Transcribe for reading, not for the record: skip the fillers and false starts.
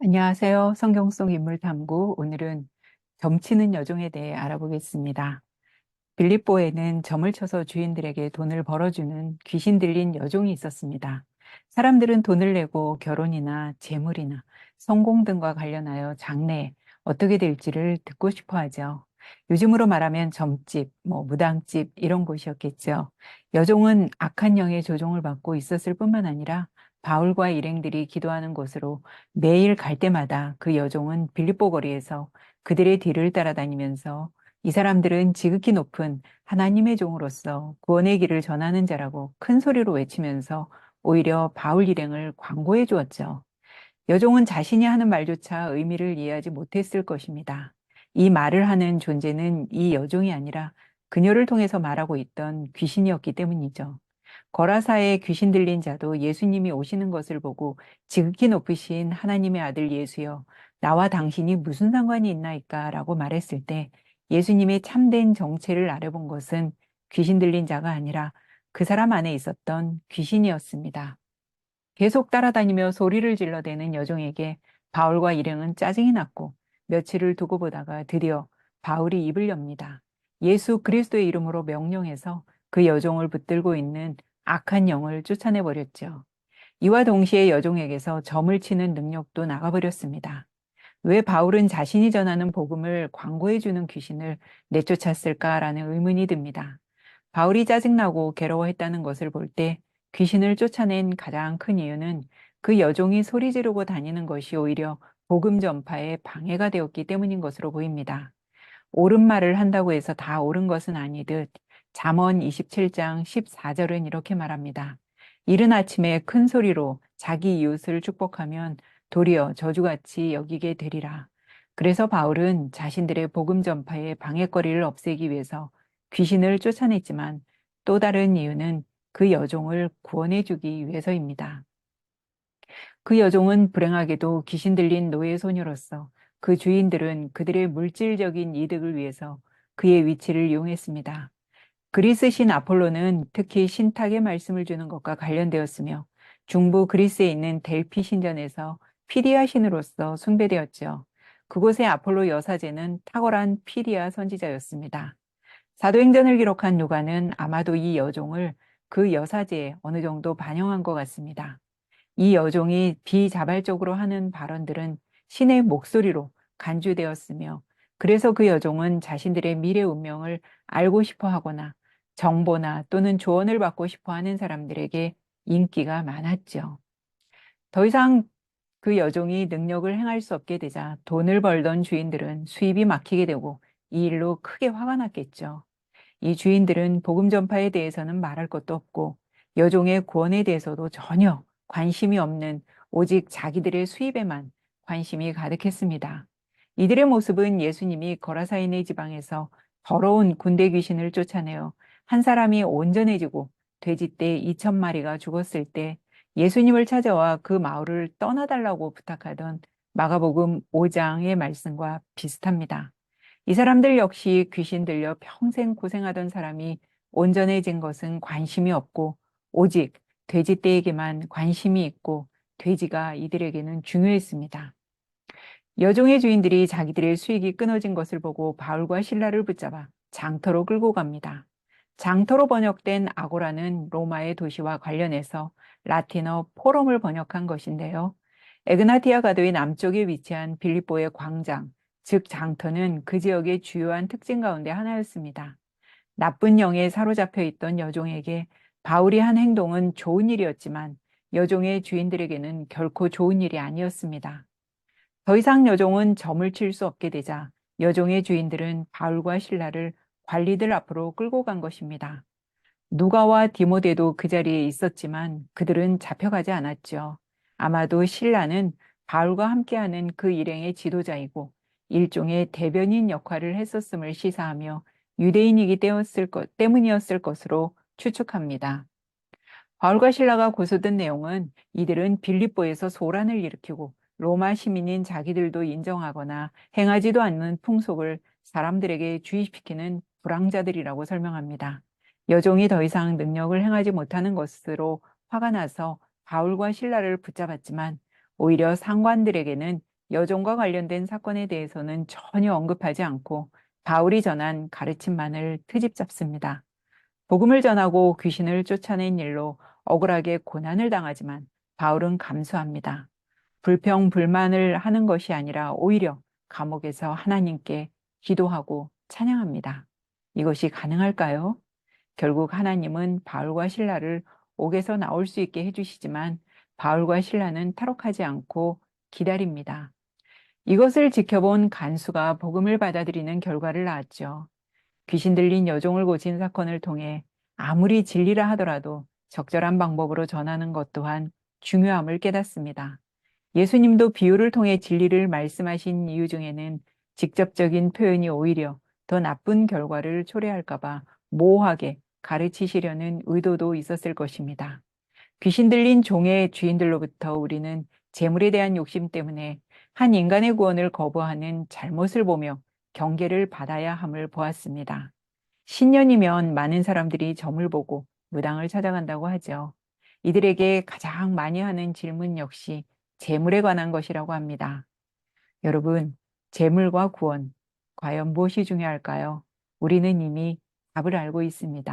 안녕하세요. 성경 속 인물 탐구. 오늘은 점치는 여종에 대해 알아보겠습니다. 빌립보에는 점을 쳐서 주인들에게 돈을 벌어주는 귀신 들린 여종이 있었습니다. 사람들은 돈을 내고 결혼이나 재물이나 성공 등과 관련하여 장래에 어떻게 될지를 듣고 싶어 하죠. 요즘으로 말하면 점집, 무당집 이런 곳이었겠죠. 여종은 악한 영의 조종을 받고 있었을 뿐만 아니라 바울과 일행들이 기도하는 곳으로 매일 갈 때마다 그 여종은 빌립보 거리에서 그들의 뒤를 따라다니면서 이 사람들은 지극히 높은 하나님의 종으로서 구원의 길을 전하는 자라고 큰 소리로 외치면서 오히려 바울 일행을 광고해 주었죠. 여종은 자신이 하는 말조차 의미를 이해하지 못했을 것입니다. 이 말을 하는 존재는 이 여종이 아니라 그녀를 통해서 말하고 있던 귀신이었기 때문이죠. 거라사의 귀신 들린 자도 예수님이 오시는 것을 보고 지극히 높으신 하나님의 아들 예수여, 나와 당신이 무슨 상관이 있나이까? 라고 말했을 때 예수님의 참된 정체를 알아본 것은 귀신 들린 자가 아니라 그 사람 안에 있었던 귀신이었습니다. 계속 따라다니며 소리를 질러대는 여종에게 바울과 일행은 짜증이 났고 며칠을 두고 보다가 드디어 바울이 입을 엽니다. 예수 그리스도의 이름으로 명령해서 그 여종을 붙들고 있는 악한 영을 쫓아내 버렸죠. 이와 동시에 여종에게서 점을 치는 능력도 나가버렸습니다. 왜 바울은 자신이 전하는 복음을 광고해주는 귀신을 내쫓았을까라는 의문이 듭니다. 바울이 짜증나고 괴로워했다는 것을 볼 때 귀신을 쫓아낸 가장 큰 이유는 그 여종이 소리 지르고 다니는 것이 오히려 복음 전파에 방해가 되었기 때문인 것으로 보입니다. 옳은 말을 한다고 해서 다 옳은 것은 아니듯 잠언 27장 14절은 이렇게 말합니다. 이른 아침에 큰 소리로 자기 이웃을 축복하면 도리어 저주같이 여기게 되리라. 그래서 바울은 자신들의 복음 전파의 방해거리를 없애기 위해서 귀신을 쫓아냈지만 또 다른 이유는 그 여종을 구원해 주기 위해서입니다. 그 여종은 불행하게도 귀신 들린 노예 소녀로서 그 주인들은 그들의 물질적인 이득을 위해서 그의 위치를 이용했습니다. 그리스 신 아폴로는 특히 신탁의 말씀을 주는 것과 관련되었으며 중부 그리스에 있는 델피 신전에서 피디아 신으로서 숭배되었죠. 그곳의 아폴로 여사제는 탁월한 피디아 선지자였습니다. 사도행전을 기록한 누가는 아마도 이 여종을 그 여사제에 어느 정도 반영한 것 같습니다. 이 여종이 비자발적으로 하는 발언들은 신의 목소리로 간주되었으며 그래서 그 여종은 자신들의 미래 운명을 알고 싶어 하거나 정보나 또는 조언을 받고 싶어 하는 사람들에게 인기가 많았죠. 더 이상 그 여종이 능력을 행할 수 없게 되자 돈을 벌던 주인들은 수입이 막히게 되고 이 일로 크게 화가 났겠죠. 이 주인들은 복음 전파에 대해서는 말할 것도 없고 여종의 구원에 대해서도 전혀 관심이 없는 오직 자기들의 수입에만 관심이 가득했습니다. 이들의 모습은 예수님이 거라사인의 지방에서 더러운 군대 귀신을 쫓아내어 한 사람이 온전해지고 돼지떼 2,000마리가 죽었을 때 예수님을 찾아와 그 마을을 떠나달라고 부탁하던 마가복음 5장의 말씀과 비슷합니다. 이 사람들 역시 귀신 들려 평생 고생하던 사람이 온전해진 것은 관심이 없고 오직 돼지떼에게만 관심이 있고 돼지가 이들에게는 중요했습니다. 여종의 주인들이 자기들의 수익이 끊어진 것을 보고 바울과 실라를 붙잡아 장터로 끌고 갑니다. 장터로 번역된 아고라는 로마의 도시와 관련해서 라틴어 포럼을 번역한 것인데요. 에그나티아 가도의 남쪽에 위치한 빌립보의 광장, 즉 장터는 그 지역의 주요한 특징 가운데 하나였습니다. 나쁜 영에 사로잡혀 있던 여종에게 바울이 한 행동은 좋은 일이었지만 여종의 주인들에게는 결코 좋은 일이 아니었습니다. 더 이상 여종은 점을 칠 수 없게 되자 여종의 주인들은 바울과 신라를 관리들 앞으로 끌고 간 것입니다. 누가와 디모데도 그 자리에 있었지만 그들은 잡혀가지 않았죠. 아마도 신라는 바울과 함께하는 그 일행의 지도자이고 일종의 대변인 역할을 했었음을 시사하며 유대인이기 때문이었을 것으로 추측합니다. 바울과 신라가 고소된 내용은 이들은 빌립보에서 소란을 일으키고 로마 시민인 자기들도 인정하거나 행하지도 않는 풍속을 사람들에게 주입시키는 불황자들이라고 설명합니다. 여종이 더 이상 능력을 행하지 못하는 것으로 화가 나서 바울과 신라를 붙잡았지만 오히려 상관들에게는 여종과 관련된 사건에 대해서는 전혀 언급하지 않고 바울이 전한 가르침만을 트집 잡습니다. 복음을 전하고 귀신을 쫓아낸 일로 억울하게 고난을 당하지만 바울은 감수합니다. 불평, 불만을 하는 것이 아니라 오히려 감옥에서 하나님께 기도하고 찬양합니다. 이것이 가능할까요? 결국 하나님은 바울과 실라를 옥에서 나올 수 있게 해주시지만 바울과 실라는 탈옥하지 않고 기다립니다. 이것을 지켜본 간수가 복음을 받아들이는 결과를 낳았죠. 귀신 들린 여종을 고친 사건을 통해 아무리 진리라 하더라도 적절한 방법으로 전하는 것 또한 중요함을 깨닫습니다. 예수님도 비유를 통해 진리를 말씀하신 이유 중에는 직접적인 표현이 오히려 더 나쁜 결과를 초래할까봐 모호하게 가르치시려는 의도도 있었을 것입니다. 귀신 들린 종의 주인들로부터 우리는 재물에 대한 욕심 때문에 한 인간의 구원을 거부하는 잘못을 보며 경계를 받아야 함을 보았습니다. 신년이면 많은 사람들이 점을 보고 무당을 찾아간다고 하죠. 이들에게 가장 많이 하는 질문 역시 재물에 관한 것이라고 합니다. 여러분, 재물과 구원, 과연 무엇이 중요할까요? 우리는 이미 답을 알고 있습니다.